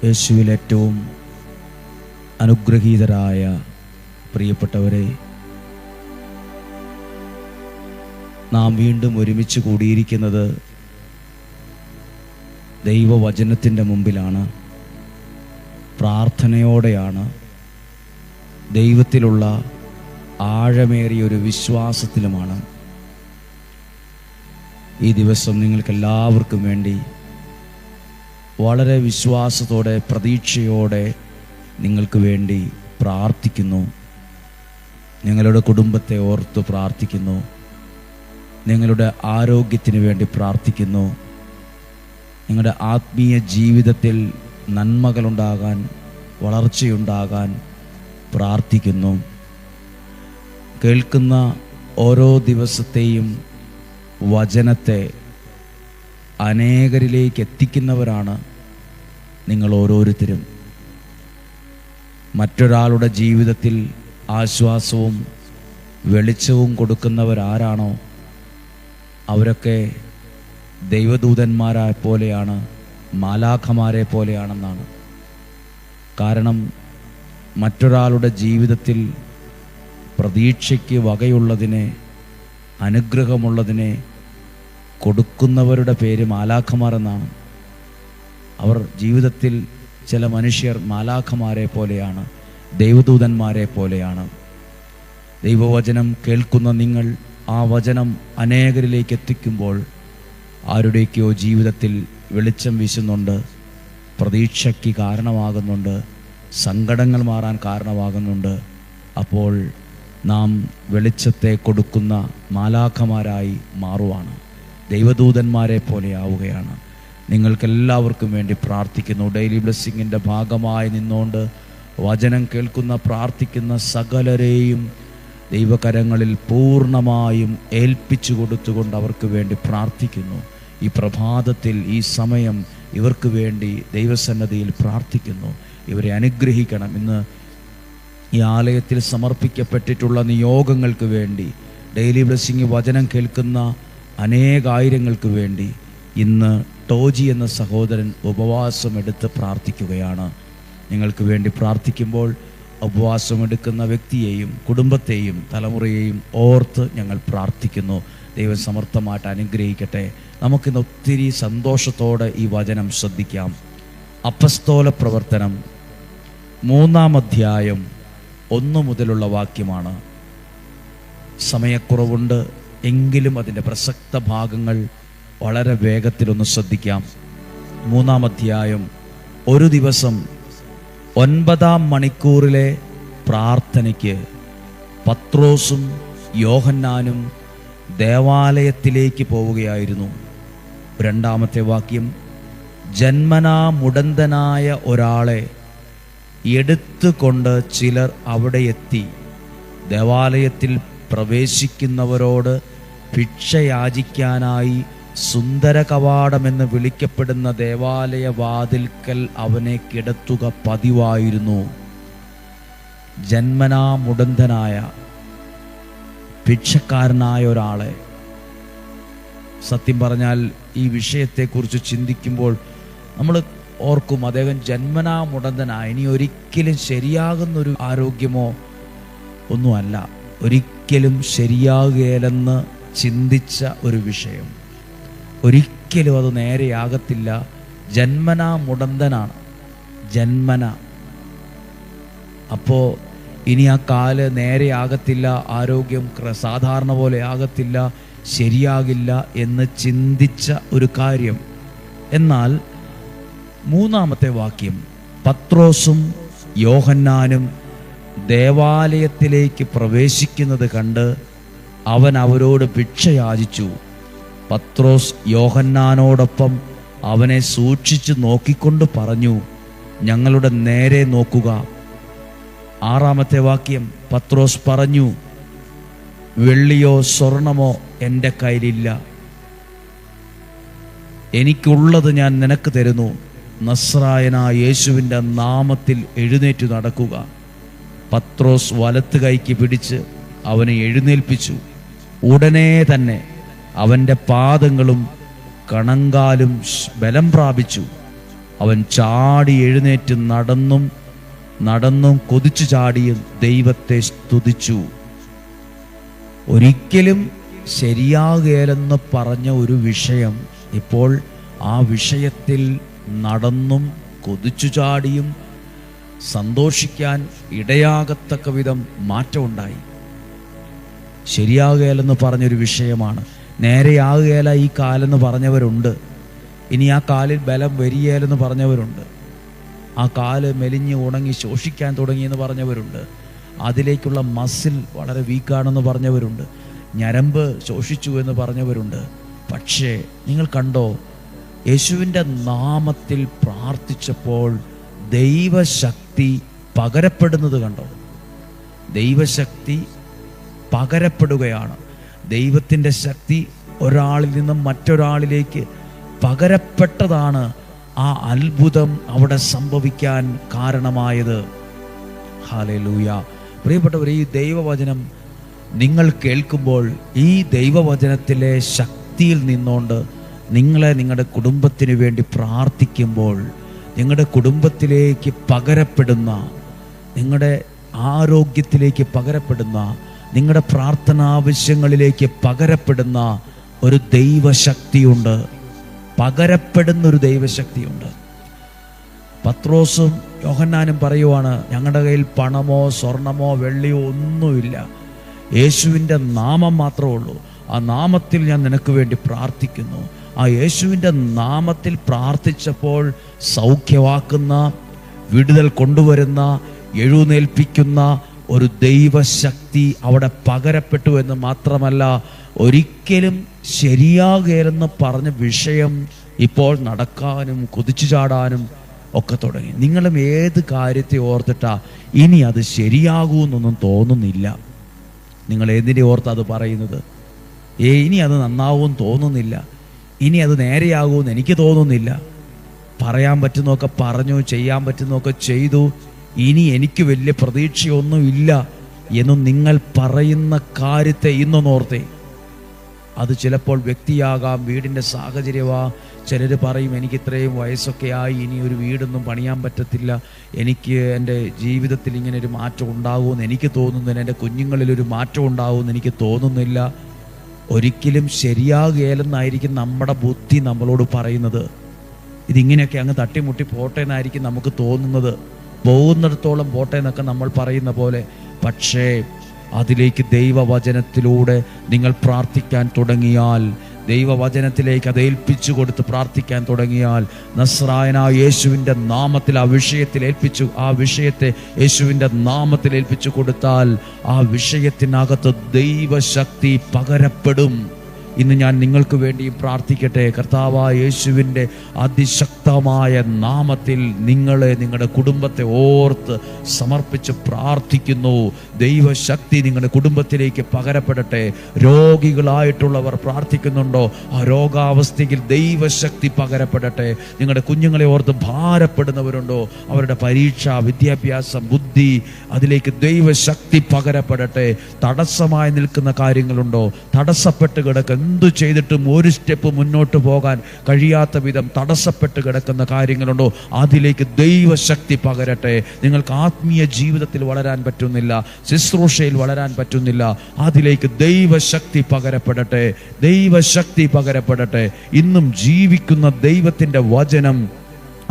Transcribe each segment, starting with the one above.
യേശുവിൽ ഏറ്റവും അനുഗ്രഹീതരായ പ്രിയപ്പെട്ടവരെ, നാം വീണ്ടും ഒരുമിച്ച് കൂടിയിരിക്കുന്നത് ദൈവവചനത്തിൻ്റെ മുമ്പിലാണ്, പ്രാർത്ഥനയോടെയാണ്, ദൈവത്തിലുള്ള ആഴമേറിയൊരു വിശ്വാസത്തിലുമാണ്. ഈ ദിവസം നിങ്ങൾക്കെല്ലാവർക്കും വേണ്ടി വളരെ വിശ്വാസത്തോടെ, പ്രതീക്ഷയോടെ നിങ്ങൾക്ക് വേണ്ടി പ്രാർത്ഥിക്കുന്നു. നിങ്ങളുടെ കുടുംബത്തെ ഓർത്ത് പ്രാർത്ഥിക്കുന്നു. നിങ്ങളുടെ ആരോഗ്യത്തിന് വേണ്ടി പ്രാർത്ഥിക്കുന്നു. നിങ്ങളുടെ ആത്മീയ ജീവിതത്തിൽ നന്മകളുണ്ടാകാൻ, വളർച്ചയുണ്ടാകാൻ പ്രാർത്ഥിക്കുന്നു. കേൾക്കുന്ന ഓരോ ദിവസത്തെയും വചനത്തെ അനേകരിലേക്ക് എത്തിക്കുന്നവരാണ് നിങ്ങൾ ഓരോരുത്തരും. മറ്റൊരാളുടെ ജീവിതത്തിൽ ആശ്വാസവും വെളിച്ചവും കൊടുക്കുന്നവരാരാണോ അവരൊക്കെ ദൈവദൂതന്മാരെ പോലെയാണ്, മാലാഖമാരെ പോലെയാണെന്നാണ്. കാരണം മറ്റൊരാളുടെ ജീവിതത്തിൽ പ്രതീക്ഷയ്ക്ക് വകയുള്ളതിനെ, അനുഗ്രഹമുള്ളതിനെ കൊടുക്കുന്നവരുടെ പേര് മാലാഖമാർ എന്നാണ്. അവർ ജീവിതത്തിൽ ചില മനുഷ്യർ മാലാഖമാരെ പോലെയാണ്, ദൈവദൂതന്മാരെ പോലെയാണ്. ദൈവവചനം കേൾക്കുന്ന നിങ്ങൾ ആ വചനം അനേകരിലേക്ക് എത്തിക്കുമ്പോൾ ആരുടെയൊക്കെയോ ജീവിതത്തിൽ വെളിച്ചം വീശുന്നുണ്ട്, പ്രതീക്ഷയ്ക്ക് കാരണമാകുന്നുണ്ട്, സങ്കടങ്ങൾ മാറാൻ കാരണമാകുന്നുണ്ട്. അപ്പോൾ നാം വെളിച്ചത്തെ കൊടുക്കുന്ന മാലാഖമാരായി മാറുവാണ്, ദൈവദൂതന്മാരെ പോലെ ആവുകയാണ്. നിങ്ങൾക്കെല്ലാവർക്കും വേണ്ടി പ്രാർത്ഥിക്കുന്നു. ഡെയിലി ബ്ലെസ്സിങ്ങിൻ്റെ ഭാഗമായി നിന്നുകൊണ്ട് വചനം കേൾക്കുന്ന, പ്രാർത്ഥിക്കുന്ന സകലരെയും ദൈവകരങ്ങളിൽ പൂർണ്ണമായും ഏൽപ്പിച്ചു കൊടുത്തുകൊണ്ട് അവർക്ക് വേണ്ടി പ്രാർത്ഥിക്കുന്നു. ഈ പ്രഭാതത്തിൽ, ഈ സമയം ഇവർക്ക് വേണ്ടി ദൈവസന്നദ്ധിയിൽ പ്രാർത്ഥിക്കുന്നു. ഇവരെ അനുഗ്രഹിക്കണം. ഇന്ന് ഈ ആലയത്തിൽ സമർപ്പിക്കപ്പെട്ടിട്ടുള്ള നിയോഗങ്ങൾക്ക് വേണ്ടി, ഡെയിലി ബ്ലെസ്സിങ് വചനം കേൾക്കുന്ന അനേകായിരങ്ങൾക്ക് വേണ്ടി ഇന്ന് ടോജി എന്ന സഹോദരൻ ഉപവാസമെടുത്ത് പ്രാർത്ഥിക്കുകയാണ്. നിങ്ങൾക്ക് വേണ്ടി പ്രാർത്ഥിക്കുമ്പോൾ ഉപവാസമെടുക്കുന്ന വ്യക്തിയെയും കുടുംബത്തെയും തലമുറയെയും ഓർത്ത് ഞങ്ങൾ പ്രാർത്ഥിക്കുന്നു. ദൈവം സമർത്ഥമായിട്ട് അനുഗ്രഹിക്കട്ടെ. നമുക്കിന്ന് ഒത്തിരി സന്തോഷത്തോടെ ഈ വചനം ശ്രദ്ധിക്കാം. അപ്പസ്തോല പ്രവർത്തനം 3-ാം അധ്യായം 1 മുതലുള്ള വാക്യമാണ്. സമയക്കുറവുണ്ട്, എങ്കിലും അതിൻ്റെ പ്രസക്ത ഭാഗങ്ങൾ വളരെ വേഗത്തിലൊന്ന് ശ്രദ്ധിക്കാം. 3-ാം അധ്യായം. ഒരു ദിവസം 9-ാം മണിക്കൂറിലെ പ്രാർത്ഥനയ്ക്ക് പത്രോസും യോഹന്നാനും ദേവാലയത്തിലേക്ക് പോവുകയായിരുന്നു. 2-ാമത്തെ വാക്യം, ജന്മനാ മുടന്തനായ ഒരാളെ എടുത്തുകൊണ്ട് ചിലർ അവിടെ എത്തി ദേവാലയത്തിൽ പ്രവേശിക്കുന്നവരോട് ഭിക്ഷയാചിക്കാനായി സുന്ദര കവാടമെന്ന് വിളിക്കപ്പെടുന്ന ദേവാലയ വാതിൽക്കൽ അവനെ കിടത്തുക പതിവായിരുന്നു. ജന്മനാ മുടന്തനായ, ഭിക്ഷക്കാരനായ ഒരാളെ, സത്യം പറഞ്ഞാൽ ഈ വിഷയത്തെക്കുറിച്ച് ചിന്തിക്കുമ്പോൾ നമ്മൾ ഓർക്കും, അദ്ദേഹം ജന്മനാ മുടന്തനായ, ഇനി ഒരിക്കലും ശരിയാകുന്നൊരു ആരോഗ്യമോ ഒന്നുമല്ല, ഒരിക്കലും ശരിയാകുകയില്ലെന്ന് ചിന്തിച്ച ഒരു വിഷയം. ഒരിക്കലും അത് നേരെയാകത്തില്ല. ജന്മനാ മുടന്തനാണ്, ജന്മന. അപ്പോൾ ഇനി ആ കാല് നേരെയാകത്തില്ല, ആരോഗ്യം സാധാരണ പോലെ ആകത്തില്ല, ശരിയാകില്ല എന്ന് ചിന്തിച്ച ഒരു കാര്യം. എന്നാൽ 3-ാമത്തെ വാക്യം, പത്രോസും യോഹന്നാനും ദേവാലയത്തിലേക്ക് പ്രവേശിക്കുന്നത് കണ്ട് അവൻ അവരോട് ഭിക്ഷയാചിച്ചു. പത്രോസ് യോഹന്നാനോടൊപ്പം അവനെ സൂക്ഷിച്ചു നോക്കിക്കൊണ്ട് പറഞ്ഞു, ഞങ്ങളുടെ നേരെ നോക്കുക. 6-ാമത്തെ വാക്യം, പത്രോസ് പറഞ്ഞു, വെള്ളിയോ സ്വർണമോ എൻ്റെ കയ്യിലില്ല, എനിക്കുള്ളത് ഞാൻ നിനക്ക് തരുന്നു. നസ്രായനായ യേശുവിൻ്റെ നാമത്തിൽ എഴുന്നേറ്റു നടക്കുക. പത്രോസ് വലത്ത് കൈക്ക് പിടിച്ച് അവനെ എഴുന്നേൽപ്പിച്ചു. ഉടനെ തന്നെ അവൻ്റെ പാദങ്ങളും കണങ്കാലും ബലം പ്രാപിച്ചു. അവൻ ചാടി എഴുന്നേറ്റ് നടന്നും കൊതിച്ചു ചാടിയും ദൈവത്തെ സ്തുതിച്ചു. ഒരിക്കലും ശരിയാകേലെന്ന് പറഞ്ഞ ഒരു വിഷയം ഇപ്പോൾ ആ വിഷയത്തിൽ നടന്നും കൊതിച്ചു ചാടിയും സന്തോഷിക്കാൻ ഇടയാകത്തക്ക വിധം മാറ്റമുണ്ടായി. ശരിയാകുകയില്ലെന്ന് പറഞ്ഞൊരു വിഷയമാണ്. നേരെയാകുകയില്ല ഈ കാലെന്ന് പറഞ്ഞവരുണ്ട്. ഇനി ആ കാലിൽ ബലം വരികയില്ലെന്ന് പറഞ്ഞവരുണ്ട്. ആ കാല് മെലിഞ്ഞ് ഉണങ്ങി ശോഷിക്കാൻ തുടങ്ങിയെന്ന് പറഞ്ഞവരുണ്ട്. അതിലേക്കുള്ള മസിൽ വളരെ വീക്കാണെന്ന് പറഞ്ഞവരുണ്ട്. ഞരമ്പ് ശോഷിച്ചു എന്ന് പറഞ്ഞവരുണ്ട്. പക്ഷേ നിങ്ങൾ കണ്ടോ, യേശുവിൻ്റെ നാമത്തിൽ പ്രാർത്ഥിച്ചപ്പോൾ ദൈവശക്തി പകരപ്പെടുന്നത് കണ്ടോ? ദൈവശക്തി പകരപ്പെടുകയാണ്. ദൈവത്തിൻ്റെ ശക്തി ഒരാളിൽ നിന്നും മറ്റൊരാളിലേക്ക് പകരപ്പെട്ടതാണ് ആ അത്ഭുതം അവിടെ സംഭവിക്കാൻ കാരണമായത്. ഹല്ലേലൂയ. പ്രിയപ്പെട്ടവരെ, ഈ ദൈവവചനം നിങ്ങൾ കേൾക്കുമ്പോൾ ഈ ദൈവവചനത്തിലെ ശക്തിയിൽ നിന്നുകൊണ്ട് നിങ്ങളുടെ കുടുംബത്തിന് വേണ്ടി പ്രാർത്ഥിക്കുമ്പോൾ നിങ്ങളുടെ കുടുംബത്തിലേക്ക് പകരപ്പെടുന്ന, നിങ്ങളുടെ ആരോഗ്യത്തിലേക്ക് പകരപ്പെടുന്ന, നിങ്ങളുടെ പ്രാർത്ഥനാവശ്യങ്ങളിലേക്ക് പകരപ്പെടുന്ന ഒരു ദൈവശക്തിയുണ്ട്. പകരപ്പെടുന്നൊരു ദൈവശക്തിയുണ്ട്. പത്രോസും യോഹന്നാനും പറയുവാണ്, ഞങ്ങളുടെ കയ്യിൽ പണമോ സ്വർണമോ വെള്ളിയോ ഒന്നുമില്ല, യേശുവിൻ്റെ നാമം മാത്രമേ ഉള്ളൂ. ആ നാമത്തിൽ ഞാൻ നിനക്ക് വേണ്ടി പ്രാർത്ഥിക്കുന്നു. ആ യേശുവിൻ്റെ നാമത്തിൽ പ്രാർത്ഥിച്ചപ്പോൾ സൗഖ്യമാക്കുന്ന, വിടുതൽ കൊണ്ടുവരുന്ന, എഴുന്നേൽപ്പിക്കുന്ന ഒരു ദൈവശക്തി അവിടെ പകരപ്പെട്ടു എന്ന് മാത്രമല്ല, ഒരിക്കലും ശരിയാകേലെന്ന് പറഞ്ഞ വിഷയം ഇപ്പോൾ നടക്കാനും കുതിച്ചു ചാടാനും ഒക്കെ തുടങ്ങി. നിങ്ങളും ഏത് കാര്യത്തെ ഓർത്തിട്ടാ ഇനി അത് ശരിയാകൂന്നൊന്നും തോന്നുന്നില്ല? നിങ്ങൾ എന്തിനെ ഓർത്ത് അത് പറയുന്നത്? ഇനി അത് നന്നാവും തോന്നുന്നില്ല, ഇനി അത് നേരെയാകുമെന്ന് എനിക്ക് തോന്നുന്നില്ല. പറയാൻ പറ്റുന്നതൊക്കെ പറഞ്ഞു, ചെയ്യാൻ പറ്റുന്നതൊക്കെ ചെയ്തു, ഇനി എനിക്ക് വലിയ പ്രതീക്ഷയൊന്നുമില്ല എന്നും നിങ്ങൾ പറയുന്ന കാര്യത്തെ ഇന്നൊന്നോർത്തേ. അത് ചിലപ്പോൾ വ്യക്തിയാകാം, വീടിൻ്റെ സാഹചര്യമാ. ചിലർ പറയും, എനിക്ക് ഇത്രയും വയസ്സൊക്കെ ആയി, ഇനി ഒരു വീടൊന്നും പണിയാൻ പറ്റത്തില്ല, എനിക്ക് എൻ്റെ ജീവിതത്തിൽ ഇങ്ങനെ ഒരു മാറ്റം ഉണ്ടാകുമെന്ന് എനിക്ക് തോന്നുന്നില്ല, എൻ്റെ കുഞ്ഞുങ്ങളിലൊരു മാറ്റം ഉണ്ടാകുമെന്ന് എനിക്ക് തോന്നുന്നില്ല. ഒരിക്കലും ശരിയാകുകയില്ലെന്നായിരിക്കും നമ്മുടെ ബുദ്ധി നമ്മളോട് പറയുന്നത്. ഇതിങ്ങനെയൊക്കെ അങ്ങ് തട്ടിമുട്ടി പോട്ടെ എന്നായിരിക്കും നമുക്ക് തോന്നുന്നത്. പോകുന്നിടത്തോളം പോട്ടെ എന്നൊക്കെ നമ്മൾ പറയുന്ന പോലെ. പക്ഷേ അതിലേക്ക് ദൈവവചനത്തിലൂടെ നിങ്ങൾ പ്രാർത്ഥിക്കാൻ തുടങ്ങിയാൽ, ദൈവവചനത്തിലേക്ക് അത് ഏൽപ്പിച്ചു കൊടുത്ത് പ്രാർത്ഥിക്കാൻ തുടങ്ങിയാൽ, നസ്രായനായ യേശുവിൻ്റെ നാമത്തിൽ ആ വിഷയത്തെ യേശുവിൻ്റെ നാമത്തിൽ ഏൽപ്പിച്ചു കൊടുത്താൽ ആ വിഷയത്തിനകത്ത് ദൈവശക്തി പകരപ്പെടും. ഇന്ന് ഞാൻ നിങ്ങൾക്ക് വേണ്ടിയും പ്രാർത്ഥിക്കട്ടെ. കർത്താവായ യേശുവിൻ്റെ അതിശക്തമായ നാമത്തിൽ നിങ്ങളുടെ കുടുംബത്തെ ഓർത്ത് സമർപ്പിച്ച് പ്രാർത്ഥിക്കുന്നു. ദൈവശക്തി നിങ്ങളുടെ കുടുംബത്തിലേക്ക് പകരപ്പെടട്ടെ. രോഗികളായിട്ടുള്ളവർ പ്രാർത്ഥിക്കുന്നുണ്ടോ? ആ രോഗാവസ്ഥയിൽ ദൈവശക്തി പകരപ്പെടട്ടെ. നിങ്ങളുടെ കുഞ്ഞുങ്ങളെ ഓർത്ത് ഭാരപ്പെടുന്നവരുണ്ടോ? അവരുടെ പരീക്ഷ, വിദ്യാഭ്യാസം, ബുദ്ധി, അതിലേക്ക് ദൈവശക്തി പകരപ്പെടട്ടെ. തടസ്സമായി നിൽക്കുന്ന കാര്യങ്ങളുണ്ടോ? തടസ്സപ്പെട്ട് കിടക്കുന്ന, എന്തു ചെയ്തിട്ടും ഒരു സ്റ്റെപ്പ് മുന്നോട്ട് പോകാൻ കഴിയാത്ത വിധം തടസ്സപ്പെട്ട് കിടക്കുന്ന കാര്യങ്ങളുണ്ടോ? അതിലേക്ക് ദൈവശക്തി പകരട്ടെ. നിങ്ങൾക്ക് ആത്മീയ ജീവിതത്തിൽ വളരാൻ പറ്റുന്നില്ല, ശുശ്രൂഷയിൽ വളരാൻ പറ്റുന്നില്ല, അതിലേക്ക് ദൈവശക്തി പകരപ്പെടട്ടെ. ദൈവശക്തി പകരപ്പെടട്ടെ. ഇന്നും ജീവിക്കുന്ന ദൈവത്തിൻ്റെ വചനം,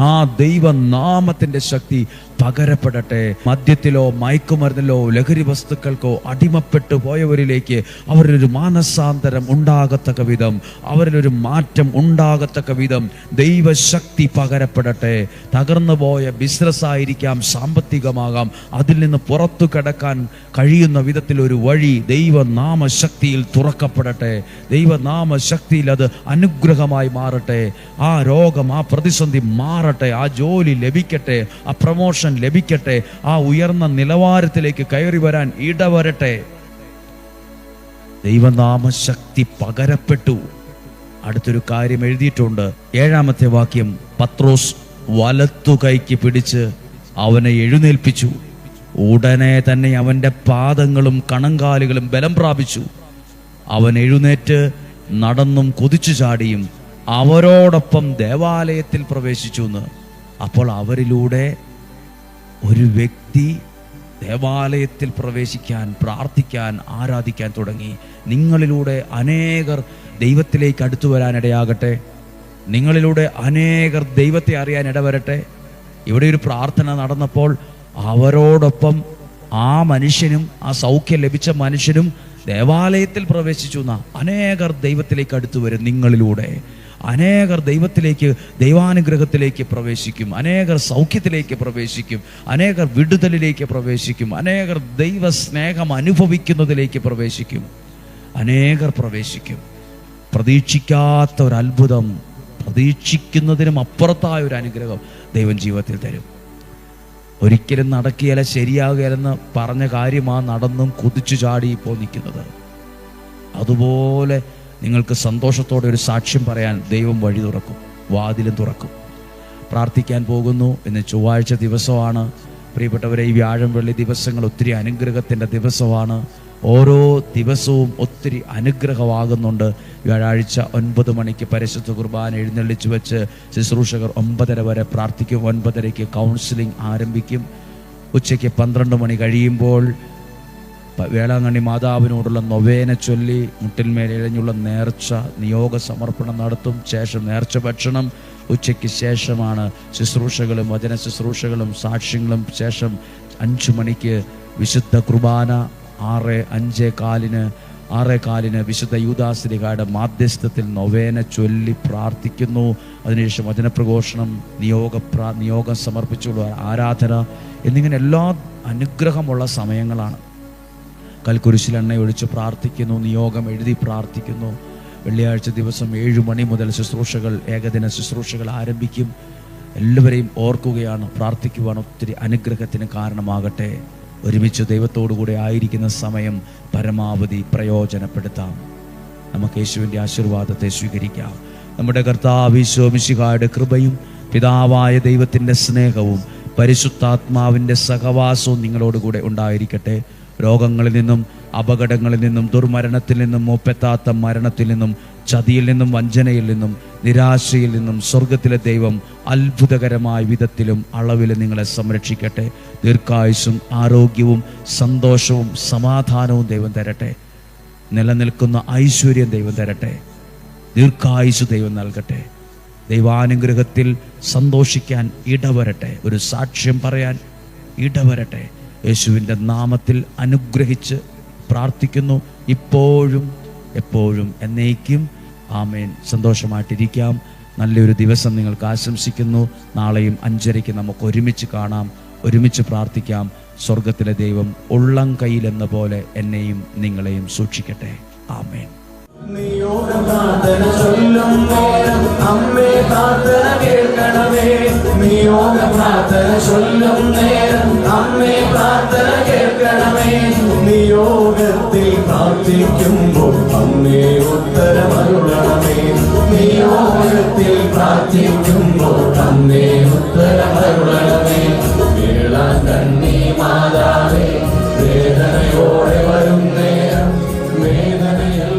ആ ദൈവനാമത്തിൻ്റെ ശക്തി പകരപ്പെടട്ടെ. മദ്യത്തിലോ മയക്കുമരുന്നിലോ ലഹരി വസ്തുക്കൾക്കോ അടിമപ്പെട്ടു പോയവരിലേക്ക് അവരിലൊരു മാനസാന്തരം ഉണ്ടാകത്തക്ക വിധം, അവരിലൊരു മാറ്റം ഉണ്ടാകത്തക്ക വിധം ദൈവശക്തി പകരപ്പെടട്ടെ. തകർന്നു പോയ ബിസിനസ്സായിരിക്കാം, സാമ്പത്തികമാകാം, അതിൽ നിന്ന് പുറത്തു കിടക്കാൻ കഴിയുന്ന വിധത്തിൽ ഒരു വഴി ദൈവനാമശക്തിയിൽ തുറക്കപ്പെടട്ടെ. ദൈവനാമശക്തിയിൽ അത് അനുഗ്രഹമായി മാറട്ടെ. ആ രോഗം, ആ പ്രതിസന്ധി മാറട്ടെ. ആ ജോലി ലഭിക്കട്ടെ, ആ പ്രമോഷൻ ലഭിക്കട്ടെ. ആ ഉയർന്ന നിലവാരത്തിലേക്ക് കയറി വരാൻ ഇടവരട്ടെ. ദൈവനാമശക്തി പകരപ്പെട്ടു. അടുത്തൊരു കാര്യം എഴുതിയിട്ടുണ്ട്, 7-ാമത്തെ വാക്യം. പത്രോസ് വലത്തു കൈക്ക് പിടിച്ച് അവനെ എഴുന്നേൽപ്പിച്ചു. ഉടനെ തന്നെ അവന്റെ പാദങ്ങളും കണങ്കാലുകളും ബലം പ്രാപിച്ചു. അവൻ എഴുന്നേറ്റ് നടന്നും കുതിച്ചു ചാടിയും അവരോടൊപ്പം ദേവാലയത്തിൽ പ്രവേശിച്ചു എന്ന്. അപ്പോൾ അവരിലൂടെ ഒരു വ്യക്തി ദേവാലയത്തിൽ പ്രവേശിക്കാൻ, പ്രാർത്ഥിക്കാൻ, ആരാധിക്കാൻ തുടങ്ങി. നിങ്ങളിലൂടെ അനേകർ ദൈവത്തിലേക്ക് അടുത്തു വരാനിടയാകട്ടെ. നിങ്ങളിലൂടെ അനേകർ ദൈവത്തെ അറിയാൻ ഇടവരട്ടെ. ഇവിടെ ഒരു പ്രാർത്ഥന നടന്നപ്പോൾ അവരോടൊപ്പം ആ മനുഷ്യനും, ആ സൗഖ്യം ലഭിച്ച മനുഷ്യനും ദേവാലയത്തിൽ പ്രവേശിച്ചു. അനേകർ ദൈവത്തിലേക്ക് അടുത്തു വരും. നിങ്ങളിലൂടെ അനേകർ ദൈവത്തിലേക്ക്, ദൈവാനുഗ്രഹത്തിലേക്ക് പ്രവേശിക്കും. അനേകർ സൗഖ്യത്തിലേക്ക് പ്രവേശിക്കും. അനേകർ വിടുതലിലേക്ക് പ്രവേശിക്കും. അനേകർ ദൈവസ്നേഹം അനുഭവിക്കുന്നതിലേക്ക് പ്രവേശിക്കും. അനേകർ പ്രവേശിക്കും. പ്രതീക്ഷിക്കാത്ത ഒരു അത്ഭുതം, പ്രതീക്ഷിക്കുന്നതിനും അപ്പുറത്തായ ഒരു അനുഗ്രഹം ദൈവം ജീവിതത്തിൽ തരും. ഒരിക്കലും നടക്കുകയില്ല, ശരിയാകുകയില്ലെന്ന് പറഞ്ഞ കാര്യമാണ് നടന്നും കുതിച്ചു ചാടി ഇപ്പോൾ നിൽക്കുന്നത്. അതുപോലെ നിങ്ങൾക്ക് സന്തോഷത്തോടെ ഒരു സാക്ഷ്യം പറയാൻ ദൈവം വഴി തുറക്കും, വാതിലും തുറക്കും. പ്രാർത്ഥിക്കാൻ പോകുന്നു. ഇന്ന് ചൊവ്വാഴ്ച ദിവസമാണ്. പ്രിയപ്പെട്ടവരെ, ഈ വ്യാഴം വെള്ളി ദിവസങ്ങൾ ഒത്തിരി അനുഗ്രഹത്തിൻ്റെ ദിവസമാണ്. ഓരോ ദിവസവും ഒത്തിരി അനുഗ്രഹമാകുന്നുണ്ട്. വ്യാഴാഴ്ച 9 മണിക്ക് പരിശുദ്ധ കുർബാന എഴുന്നള്ളിച്ചു വെച്ച് ശുശ്രൂഷകർ 9:30 വരെ പ്രാർത്ഥിക്കും. 9:30 കൗൺസിലിംഗ് ആരംഭിക്കും. ഉച്ചയ്ക്ക് 12 മണി കഴിയുമ്പോൾ വേളാങ്കണ്ണി മാതാവിനോടുള്ള നൊവേന ചൊല്ലി മുട്ടിന്മേൽ ഇഴഞ്ഞുള്ള നേർച്ച നിയോഗ സമർപ്പണം നടത്തും. ശേഷം നേർച്ച ഭക്ഷണം. ഉച്ചയ്ക്ക് ശേഷമാണ് ശുശ്രൂഷകളും വചന ശുശ്രൂഷകളും സാക്ഷ്യങ്ങളും. ശേഷം 5 മണിക്ക് വിശുദ്ധ കുർബാന. 6:15 വിശുദ്ധ യൂദാശ്ലീഹായുടെ മാധ്യസ്ഥത്തിൽ നൊവേന ചൊല്ലി പ്രാർത്ഥിക്കുന്നു. അതിനുശേഷം വചനപ്രഘോഷണം, നിയോഗം സമർപ്പിച്ചുള്ള ആരാധന എന്നിങ്ങനെ എല്ലാ അനുഗ്രഹമുള്ള സമയങ്ങളാണ്. കൽക്കുരിശിൽ എണ്ണയൊഴിച്ച് പ്രാർത്ഥിക്കുന്നു, നിയോഗം എഴുതി പ്രാർത്ഥിക്കുന്നു. വെള്ളിയാഴ്ച ദിവസം 7 മണി മുതൽ ശുശ്രൂഷകൾ, ഏകദിന ശുശ്രൂഷകൾ ആരംഭിക്കും. എല്ലാവരെയും ഓർക്കുകയാണ്, പ്രാർത്ഥിക്കുവാൻ. ഒത്തിരി അനുഗ്രഹത്തിന് കാരണമാകട്ടെ. ഒരുമിച്ച് ദൈവത്തോടു കൂടെ ആയിരിക്കുന്ന സമയം പരമാവധി പ്രയോജനപ്പെടുത്താം. നമുക്ക് യേശുവിൻ്റെ ആശീർവാദത്തെ സ്വീകരിക്കാം. നമ്മുടെ കർത്താവ് ഈശോ മിശിഹായുടെ കൃപയും പിതാവായ ദൈവത്തിൻ്റെ സ്നേഹവും പരിശുദ്ധാത്മാവിൻ്റെ സഹവാസവും നിങ്ങളോടുകൂടെ ഉണ്ടായിരിക്കട്ടെ. രോഗങ്ങളിൽ നിന്നും, അപകടങ്ങളിൽ നിന്നും, ദുർമരണത്തിൽ നിന്നും, മൂപ്പെത്താത്ത മരണത്തിൽ നിന്നും, ചതിയിൽ നിന്നും, വഞ്ചനയിൽ നിന്നും, നിരാശയിൽ നിന്നും സ്വർഗത്തിലെ ദൈവം അത്ഭുതകരമായ വിധത്തിലും അളവിലും നിങ്ങളെ സംരക്ഷിക്കട്ടെ. ദീർഘായുസ്സും ആരോഗ്യവും സന്തോഷവും സമാധാനവും ദൈവം തരട്ടെ. നിലനിൽക്കുന്ന ഐശ്വര്യം ദൈവം തരട്ടെ. ദീർഘായുസ് ദൈവം നൽകട്ടെ. ദൈവാനുഗ്രഹത്തിൽ സന്തോഷിക്കാൻ ഇടവരട്ടെ. ഒരു സാക്ഷ്യം പറയാൻ ഇടവരട്ടെ. യേശുവിൻ്റെ നാമത്തിൽ അനുഗ്രഹിച്ച് പ്രാർത്ഥിക്കുന്നു. ഇപ്പോഴും എപ്പോഴും എന്നേക്കും. ആമേൻ. സന്തോഷമായിട്ടിരിക്കാം. നല്ലൊരു ദിവസം നിങ്ങൾക്ക് ആശംസിക്കുന്നു. നാളെയും 5:30 നമുക്ക് ഒരുമിച്ച് കാണാം, ഒരുമിച്ച് പ്രാർത്ഥിക്കാം. സ്വർഗത്തിലെ ദൈവം ഉള്ളം കയ്യിലെന്ന പോലെ എന്നെയും നിങ്ങളെയും സൂക്ഷിക്കട്ടെ. ആമേൻ. നിയോഗപ്രാർത്ഥന ചൊല്ലും നേരം അമ്മേ പ്രാർത്ഥന കേൾക്കണമേ. നിയോഗപ്രാർത്ഥന ചൊല്ലും നേരം അമ്മേ പ്രാർത്ഥന കേൾക്കണമേ. നിയോഗത്തിൽ പ്രാർത്ഥിക്കുമ്പോൾ അമ്മേ ഉത്തരമരുളണമേ. നിയോഗത്തിൽ പ്രാർത്ഥിക്കുമ്പോൾ അമ്മേ ഉത്തരമരുളണമേ. വേളാങ്കണ്ണി മാതാവേ, വേദനയോടെ വരും നേരം വേദനയിൽ